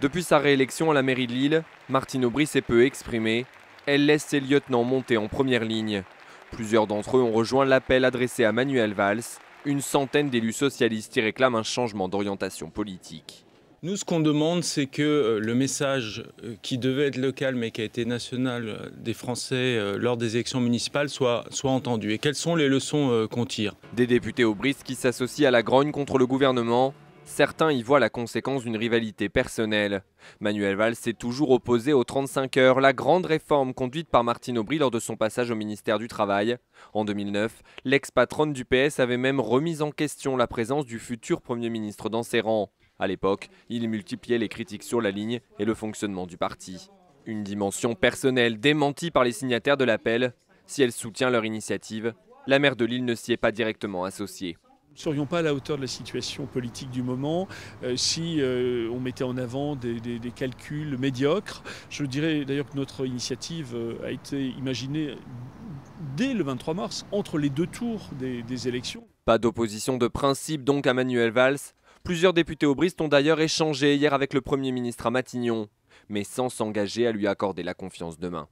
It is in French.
Depuis sa réélection à la mairie de Lille, Martine Aubry s'est peu exprimée. Elle laisse ses lieutenants monter en première ligne. Plusieurs d'entre eux ont rejoint l'appel adressé à Manuel Valls. Une centaine d'élus socialistes y réclament un changement d'orientation politique. Nous, ce qu'on demande, c'est que le message qui devait être local mais qui a été national des Français lors des élections municipales soit entendu. Et quelles sont les leçons qu'on tire? Des députés aubristes qui s'associent à la grogne contre le gouvernement. Certains y voient la conséquence d'une rivalité personnelle. Manuel Valls s'est toujours opposé aux 35 heures, la grande réforme conduite par Martine Aubry lors de son passage au ministère du Travail. En 2009, l'ex-patronne du PS avait même remis en question la présence du futur Premier ministre dans ses rangs. À l'époque, il multipliait les critiques sur la ligne et le fonctionnement du parti. Une dimension personnelle démentie par les signataires de l'appel. Si elle soutient leur initiative, la maire de Lille ne s'y est pas directement associée. Nous ne serions pas à la hauteur de la situation politique du moment si on mettait en avant des calculs médiocres. Je dirais d'ailleurs que notre initiative a été imaginée dès le 23 mars, entre les deux tours des élections. Pas d'opposition de principe donc à Manuel Valls. Plusieurs députés aubristes ont d'ailleurs échangé hier avec le Premier ministre à Matignon, mais sans s'engager à lui accorder la confiance demain.